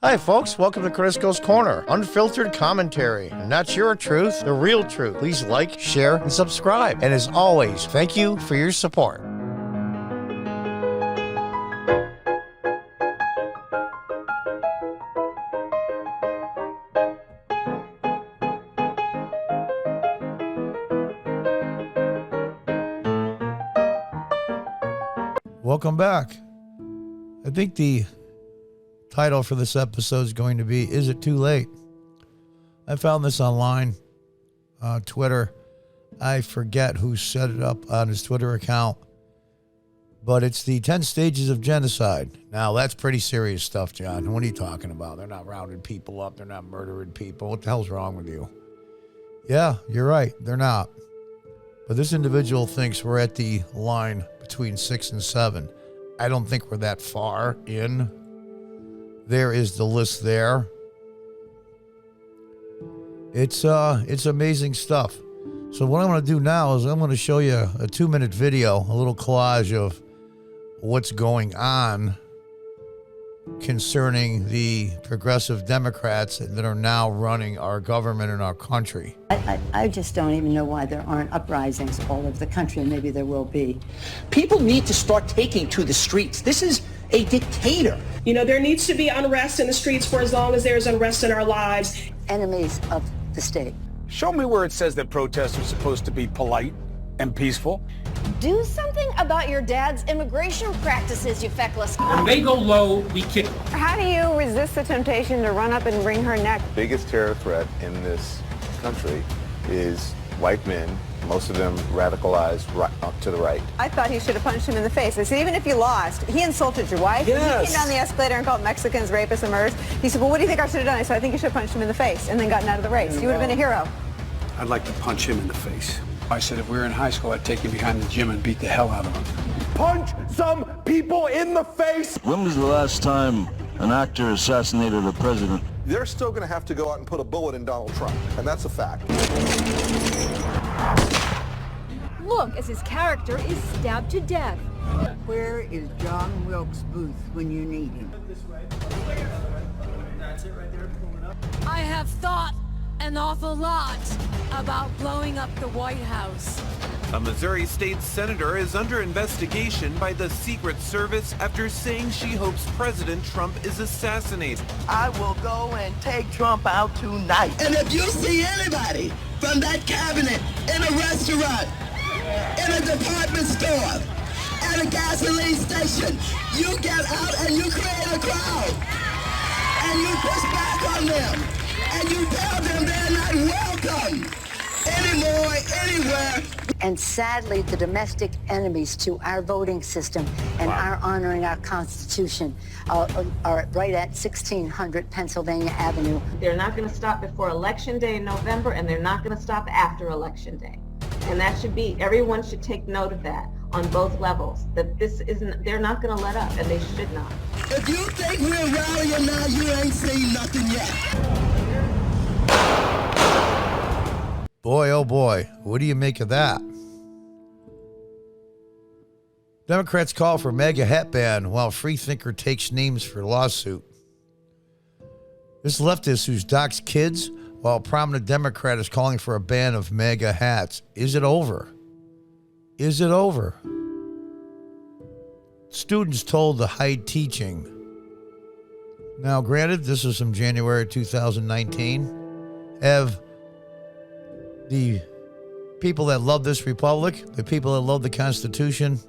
Hi folks, welcome to Crisco's Corner. Unfiltered commentary. And that's your truth, the real truth. Please like, share, and subscribe. And as always, thank you for your support. Welcome back. I think the title for this episode is going to be, Is It Too Late? I found this online, Twitter. I forget who set it up on his Twitter account, but it's the 10 stages of genocide. Now, that's pretty serious stuff, John. What are you talking about? They're not rounding people up. They're not murdering people. What the hell's wrong with you? Yeah, you're right. They're not. But this individual thinks we're at the line between 6 and 7. I don't think we're that far in. There is the list there. It's amazing stuff. So what I'm going to do now is I'm going to show you a 2-minute video, a little collage of what's going on concerning the progressive Democrats that are now running our government and our country. I just don't even know why there aren't uprisings all over the country, and maybe there will be. People need to start taking to the streets. This is a dictator. You know, there needs to be unrest in the streets for as long as there's unrest in our lives. Enemies of the state. Show me where it says that protests are supposed to be polite and peaceful. Do something about your dad's immigration practices, you feckless. When they go low, we kick them. How do you resist the temptation to run up and wring her neck? The biggest terror threat in this country is white men, most of them radicalized right up to the right. I thought he should have punched him in the face. I said, even if you lost, he insulted your wife. Yes. He came down the escalator and called Mexicans rapists and murderers. He said, well, what do you think I should have done? I said, I think you should have punched him in the face and then gotten out of the race. You would have been a hero. I'd like to punch him in the face. I said if we were in high school, I'd take him behind the gym and beat the hell out of him. Punch some people in the face! When was the last time an actor assassinated a president? They're still going to have to go out and put a bullet in Donald Trump, and that's a fact. Look as his character is stabbed to death. Where is John Wilkes Booth when you need him? I have thought an awful lot about blowing up the White House. A Missouri state senator is under investigation by the Secret Service after saying she hopes President Trump is assassinated. I will go and take Trump out tonight. And if you see anybody from that cabinet in a restaurant, in a department store, at a gasoline station, you get out and you create a crowd. And you push back on them. And you tell them they're not welcome anymore, anywhere. And sadly, the domestic enemies to our voting system and our honoring our Constitution are right at 1600 Pennsylvania Avenue. They're not going to stop before Election Day in November, and they're not going to stop after Election Day. And that should be, everyone should take note of that on both levels, that this isn't, they're not going to let up, and they should not. If you think we're rallying now, you ain't seen nothing yet. Boy, oh boy, what do you make of that? Democrats call for MAGA hat ban while freethinker takes names for lawsuit. This leftist who's docks kids while a prominent Democrat is calling for a ban of MAGA hats. Is it over? Is it over? Students told to hide teaching. Now, granted, this is from January 2019. Have the people that love this republic, the people that love the Constitution,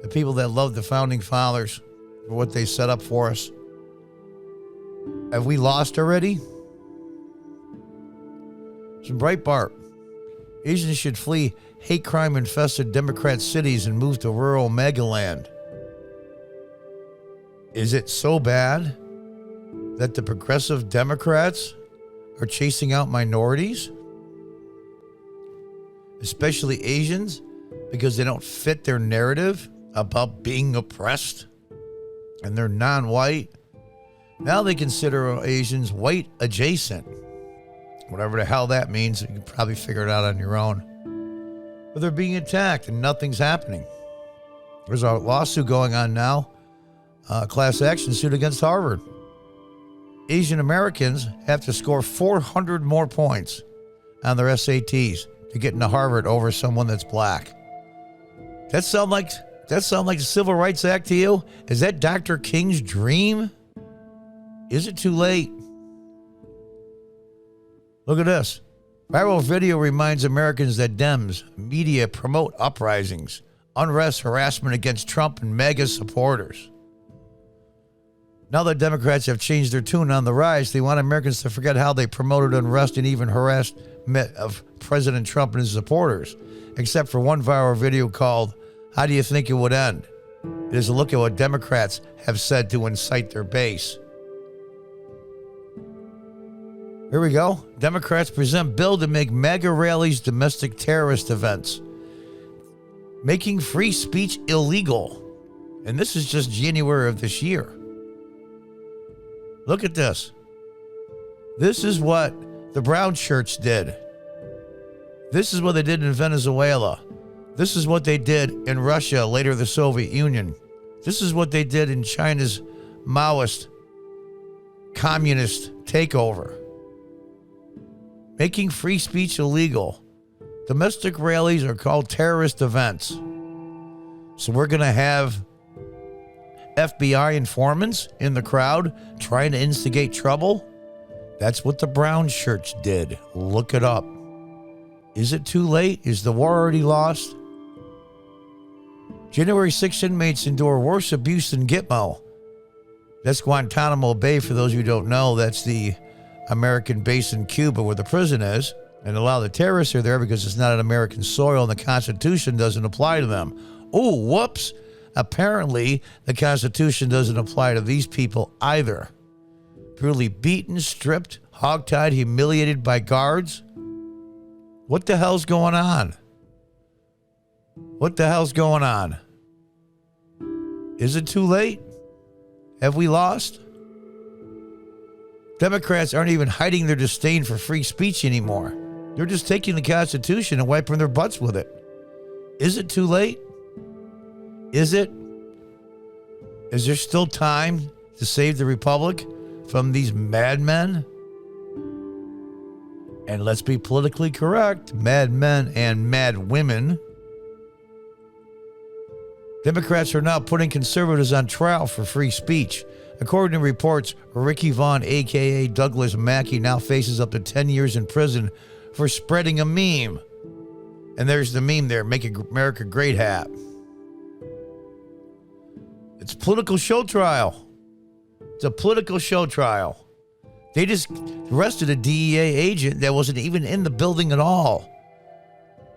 the people that love the founding fathers for what they set up for us, have we lost already? Some Breitbart. Asians should flee hate crime-infested Democrat cities and move to rural megaland. Is it so bad that the progressive Democrats are chasing out minorities? Especially Asians, because they don't fit their narrative about being oppressed and they're non-white. Now they consider Asians white adjacent. Whatever the hell that means, you can probably figure it out on your own. But they're being attacked and nothing's happening. There's a lawsuit going on now, class action suit against Harvard. Asian Americans have to score 400 more points on their SATs to get into Harvard over someone that's black. That sound like the Civil Rights Act to you? Is that Dr. King's dream? Is it too late? Look at this. Viral video reminds Americans that Dems media promote uprisings, unrest, harassment against Trump and MAGA supporters. Now that Democrats have changed their tune on the rise, they want Americans to forget how they promoted unrest and even harassed of President Trump and his supporters, except for one viral video called, "How Do You Think It Would End?" It is a look at what Democrats have said to incite their base. Here we go. Democrats present bill to make MAGA rallies domestic terrorist events, making free speech illegal. And this is just January of this year. Look at this. This is what the Brown Church did. This is what they did in Venezuela. This is what they did in Russia, later the Soviet Union. This is what they did in China's Maoist communist takeover. Making free speech illegal. Domestic rallies are called terrorist events. So we're going to have FBI informants in the crowd trying to instigate trouble. That's what the Brown Church did. Look it up. Is it too late? Is the war already lost? January 6 inmates endure worse abuse than Gitmo. That's Guantanamo Bay, for those who don't know. That's the American base in Cuba where the prison is. And a lot of the terrorists are there because it's not an American soil and the Constitution doesn't apply to them. Oh, whoops. Apparently, the Constitution doesn't apply to these people either. Brutally beaten, stripped, hogtied, humiliated by guards. What the hell's going on? What the hell's going on? Is it too late? Have we lost? Democrats aren't even hiding their disdain for free speech anymore. They're just taking the Constitution and wiping their butts with it. Is it too late? Is it? Is there still time to save the Republic from these madmen? And let's be politically correct, madmen and mad women. Democrats are now putting conservatives on trial for free speech. According to reports, Ricky Vaughn, a.k.a. Douglas Mackey, now faces up to 10 years in prison for spreading a meme. And there's the meme there, Make America Great hat. It's a political show trial. It's a political show trial. They just arrested a DEA agent that wasn't even in the building at all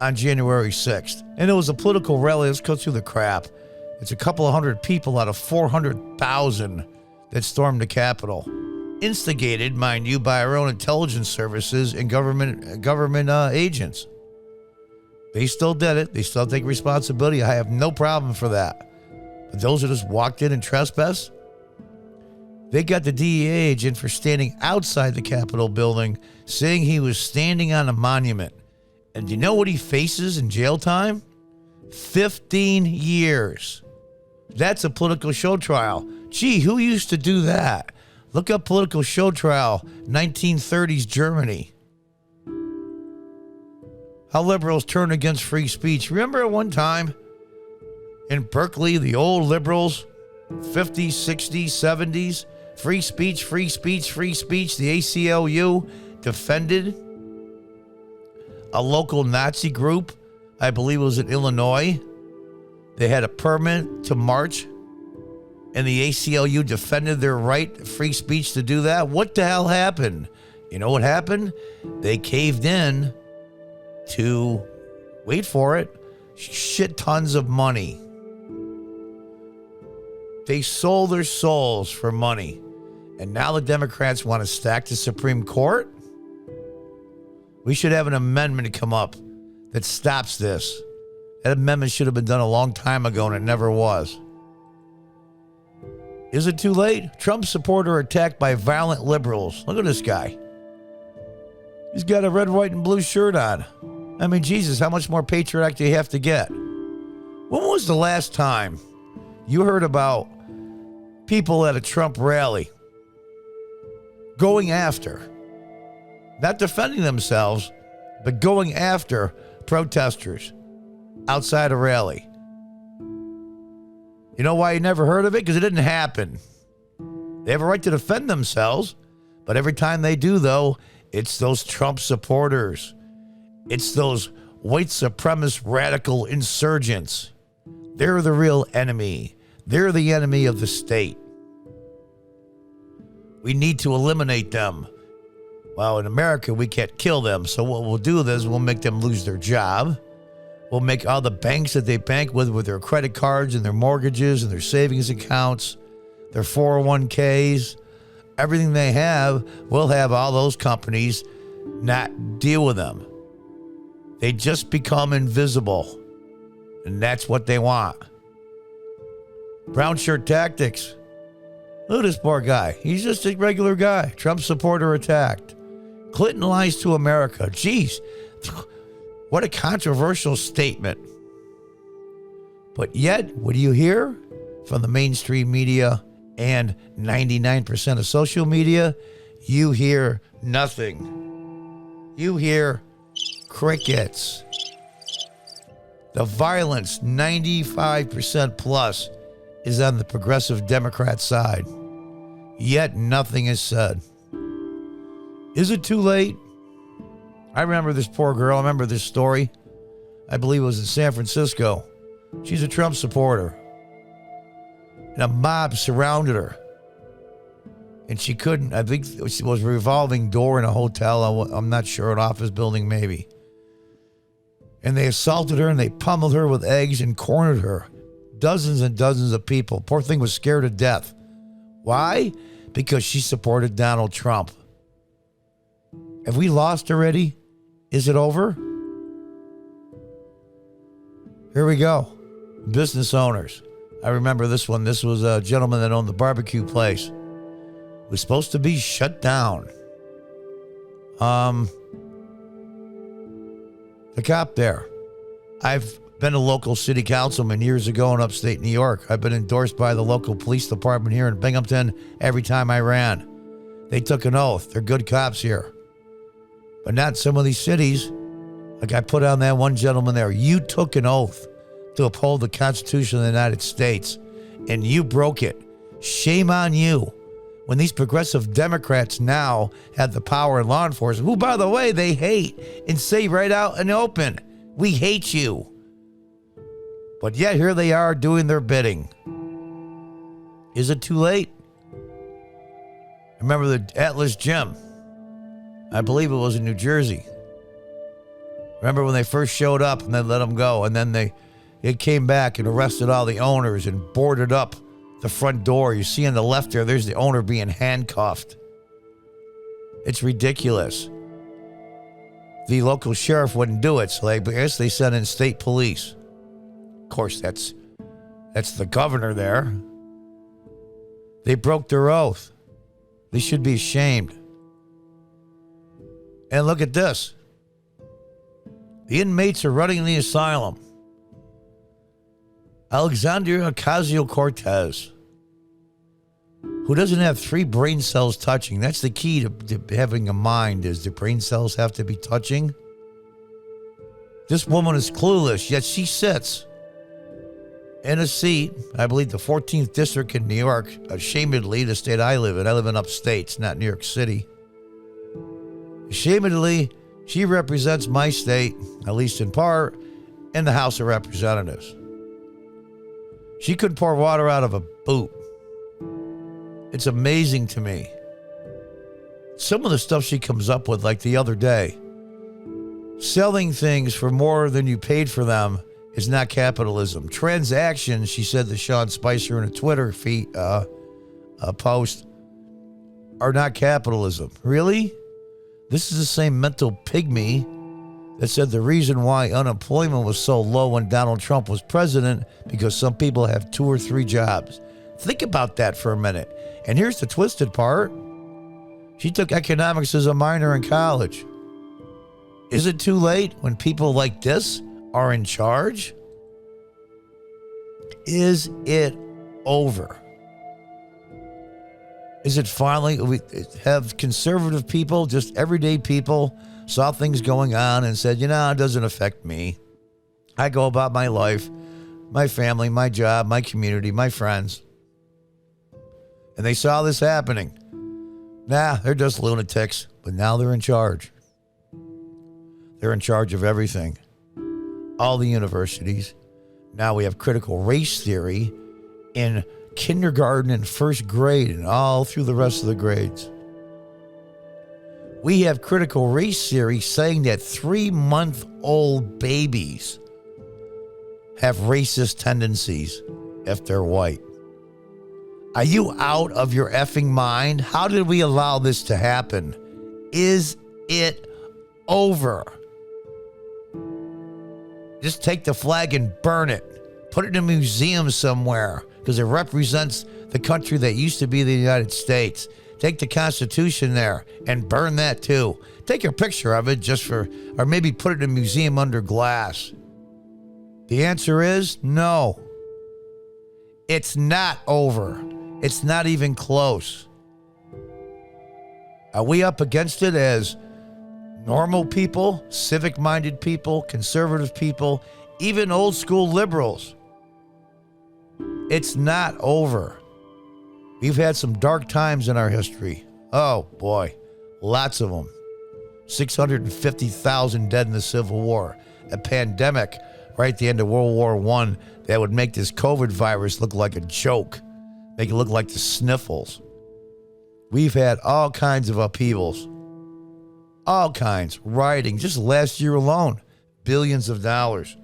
on January 6th. And it was a political rally. Let's go through the crap. It's a couple of hundred people out of 400,000 that stormed the Capitol. Instigated, mind you, by our own intelligence services and government agents. They still did it. They still take responsibility. I have no problem for that. But those who just walked in and trespassed, they got the DEA agent for standing outside the Capitol building, saying he was standing on a monument. And do you know what he faces in jail time? 15 years. That's a political show trial. Gee, who used to do that? Look up political show trial, 1930s Germany. How liberals turn against free speech. Remember at one time in Berkeley, the old liberals, 50s, 60s, 70s, free speech, free speech, free speech. The ACLU defended a local Nazi group. I believe it was in Illinois. They had a permit to march, and the ACLU defended their right, free speech, to do that. What the hell happened? You know what happened? They caved in to, wait for it, shit tons of money. They sold their souls for money. And now the Democrats want to stack the Supreme Court? We should have an amendment come up that stops this. That amendment should have been done a long time ago, and it never was. Is it too late? Trump supporter attacked by violent liberals. Look at this guy. He's got a red, white, and blue shirt on. I mean, Jesus, how much more patriotic do you have to get? When was the last time you heard about people at a Trump rally going after, not defending themselves, but going after protesters outside a rally. You know why you never heard of it? Because it didn't happen. They have a right to defend themselves, but every time they do, though, it's those Trump supporters. It's those white supremacist radical insurgents. They're the real enemy. They're the enemy of the state. We need to eliminate them. Well, in America, we can't kill them. So what we'll do is we'll make them lose their job. We'll make all the banks that they bank with their credit cards and their mortgages and their savings accounts, their 401ks, everything they have, we'll have all those companies not deal with them. They just become invisible. And that's what they want. Brown shirt tactics. Look at this poor guy. He's just a regular guy. Trump supporter attacked. Clinton lies to America. Jeez. What a controversial statement. But yet, what do you hear from the mainstream media and 99% of social media? You hear nothing. You hear crickets. The violence, 95% plus, is on the progressive Democrat side. Yet nothing is said. Is it too late? I remember this poor girl. I remember this story. I believe it was in San Francisco. She's a Trump supporter. And a mob surrounded her. And she couldn't, I think it was a revolving door in a hotel. I'm not sure, an office building maybe. And they assaulted her and they pummeled her with eggs and cornered her. Dozens and dozens of people. Poor thing was scared to death. Why? Because she supported Donald Trump. Have we lost already? Is it over? Here we go. Business owners. I remember this one. This was a gentleman that owned the barbecue place. It was supposed to be shut down. The cop there. I've been a local city councilman years ago in upstate New York. I've been endorsed by the local police department here in Binghamton every time I ran. They took an oath. They're good cops here. But not some of these cities. Like I put on that one gentleman there. You took an oath to uphold the Constitution of the United States, and you broke it. Shame on you. When these progressive Democrats now have the power in law enforcement, who, by the way, they hate and say right out in the open, we hate you. But yet here they are doing their bidding. Is it too late? Remember the Atlas Gym. I believe it was in New Jersey. Remember when they first showed up and they let them go, and then it came back and arrested all the owners and boarded up the front door. You see on the left there's the owner being handcuffed. It's ridiculous. The local sheriff wouldn't do it, so I guess they sent in state police. Of course, that's the governor there. They broke their oath. They should be ashamed. And look at this. The inmates are running the asylum. Alexandria Ocasio-Cortez, who doesn't have 3 brain cells touching. That's the key to having a mind, is the brain cells have to be touching. This woman is clueless, yet she sits in a seat, I believe the 14th district in New York, ashamedly, the state I live in. I live in upstate, it's not New York City. Ashamedly, she represents my state, at least in part, in the House of Representatives. She could pour water out of a boot. It's amazing to me. Some of the stuff she comes up with, like the other day, selling things for more than you paid for them is not capitalism. Transactions, she said to Sean Spicer in a Twitter feed, post, are not capitalism. Really? This is the same mental pygmy that said the reason why unemployment was so low when Donald Trump was president, because some people have 2 or 3 jobs. Think about that for a minute. And here's the twisted part. She took economics as a minor in college. Is it too late when people like this are in charge? Is it over? Is it finally, we have conservative people, just everyday people, saw things going on and said, it doesn't affect me. I go about my life, my family, my job, my community, my friends. And they saw this happening. Nah, they're just lunatics, but now they're in charge. They're in charge of everything. All the universities. Now we have critical race theory in kindergarten and first grade and all through the rest of the grades. We have critical race theory saying that 3-month-old babies have racist tendencies if they're white. Are you out of your effing mind? How did we allow this to happen? Is it over? Just take the flag and burn it. Put it in a museum somewhere because it represents the country that used to be the United States. Take the Constitution there and burn that too. Take a picture of it or maybe put it in a museum under glass. The answer is no. It's not over. It's not even close. Are we up against it as normal people, civic-minded people, conservative people, even old school liberals? It's not over. We've had some dark times in our history. Oh, boy. Lots of them. 650,000 dead in the Civil War. A pandemic right at the end of World War I that would make this COVID virus look like a joke. Make it look like the sniffles. We've had all kinds of upheavals. All kinds. Rioting. Just last year alone. Billions of dollars.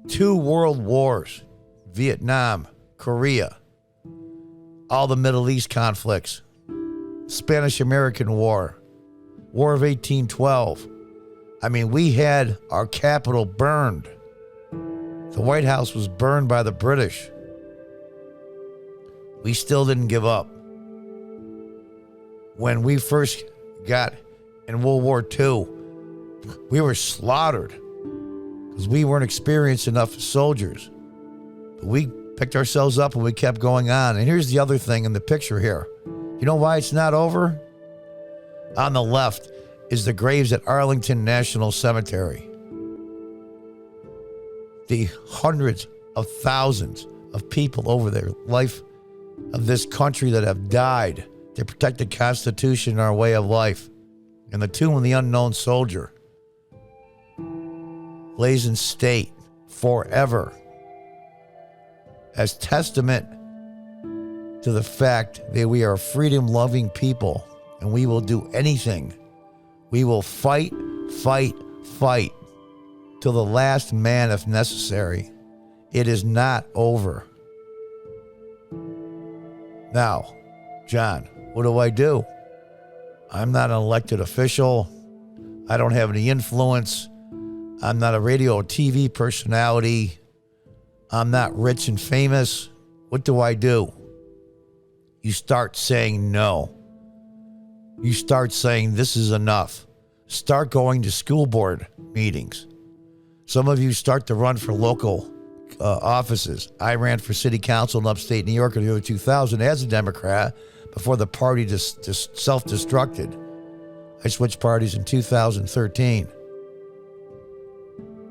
2 world wars. Vietnam, Korea, all the Middle East conflicts, Spanish-American War, War of 1812. I mean, we had our capital burned. The White House was burned by the British. We still didn't give up. When we first got in World War II, we were slaughtered because we weren't experienced enough as soldiers. But we picked ourselves up and we kept going on. And here's the other thing in the picture here. You know why it's not over? On the left is the graves at Arlington National Cemetery. The hundreds of thousands of people over their life of this country that have died to protect the Constitution and our way of life. And the tomb of the unknown soldier lays in state forever as testament to the fact that we are freedom-loving people and we will do anything. We will fight, fight, fight till the last man if necessary. It is not over. Now, John, what do I do? I'm not an elected official. I don't have any influence. I'm not a radio or TV personality. I'm not rich and famous. What do I do? You start saying no. You start saying this is enough. Start going to school board meetings. Some of you start to run for local offices. I ran for city council in upstate New York in the year 2000 as a Democrat before the party just self-destructed. I switched parties in 2013.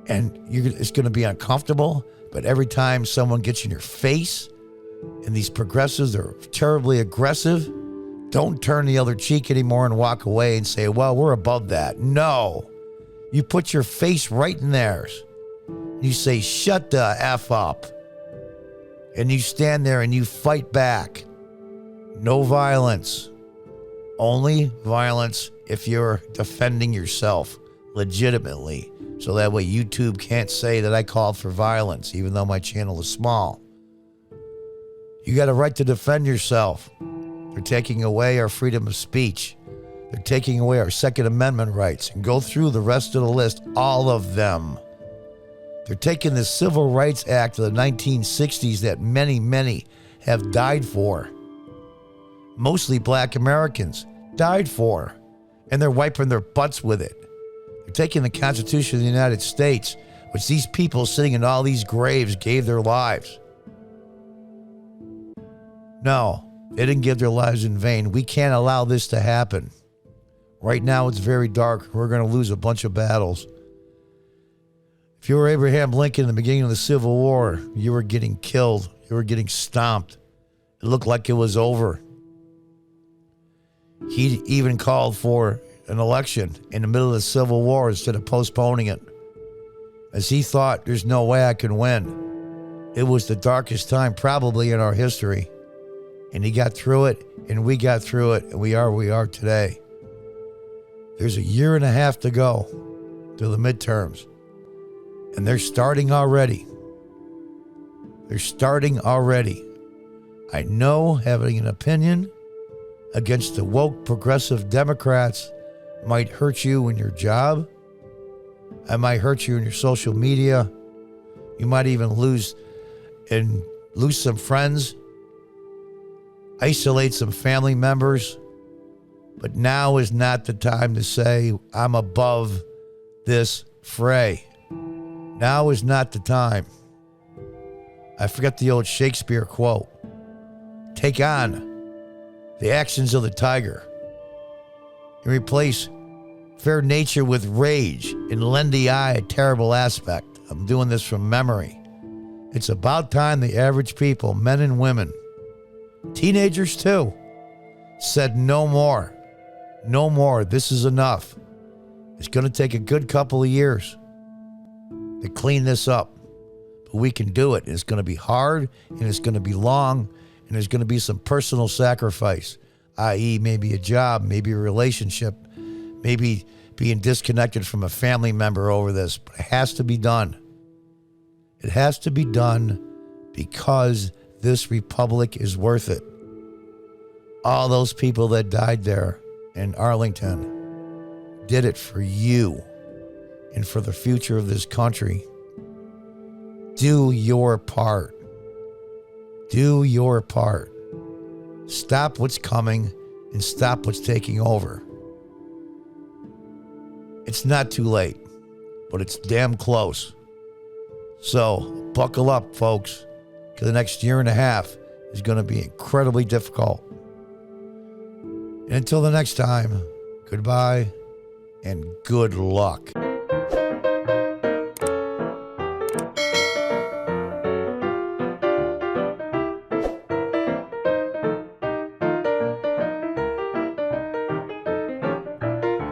And it's going to be uncomfortable, but every time someone gets in your face, and these progressives are terribly aggressive, don't turn the other cheek anymore and walk away and say, well, we're above that. No. You put your face right in theirs. You say, shut the F up. And you stand there and you fight back. No violence. Only violence if you're defending yourself legitimately. So that way YouTube can't say that I called for violence, even though my channel is small. You got a right to defend yourself. They're taking away our freedom of speech. They're taking away our Second Amendment rights. And go through the rest of the list, all of them. They're taking the Civil Rights Act of the 1960s that many, many have died for. Mostly black Americans died for. And they're wiping their butts with it. They're taking the Constitution of the United States, which these people sitting in all these graves gave their lives. No, They didn't give their lives in vain. We can't allow this to happen. Right now, it's very dark. We're going to lose a bunch of battles. If you were Abraham Lincoln in the beginning of the Civil War, you were getting killed. You were getting stomped. It looked like it was over. He even called for an election in the middle of the Civil War instead of postponing it, as he thought, there's no way I can win. It was the darkest time probably in our history. And he got through it, and we got through it, and we are where we are today. There's a year and a half to go to the midterms, and they're starting already. They're starting already. I know having an opinion against the woke progressive Democrats might hurt you in your job. I might hurt you in your social media. You might even lose some friends, isolate some family members. But now is not the time to say, I'm above this fray. Now is not the time. I forget the old Shakespeare quote. Take on the actions of the tiger and replace fair nature with rage and lend the eye a terrible aspect. I'm doing this from memory. It's about time the average people, men and women, teenagers too, said no more. No more. This is enough. It's going to take a good couple of years to clean this up. But we can do it. It's going to be hard, and it's going to be long, and there's going to be some personal sacrifice, i.e. maybe a job, maybe a relationship, maybe being disconnected from a family member over this. But it has to be done. It has to be done because this republic is worth it. All those people that died there in Arlington did it for you and for the future of this country. Do your part. Do your part. Stop what's coming and stop what's taking over. It's not too late, but it's damn close. So buckle up, folks, because the next year and a half is going to be incredibly difficult. And until the next time, goodbye and good luck.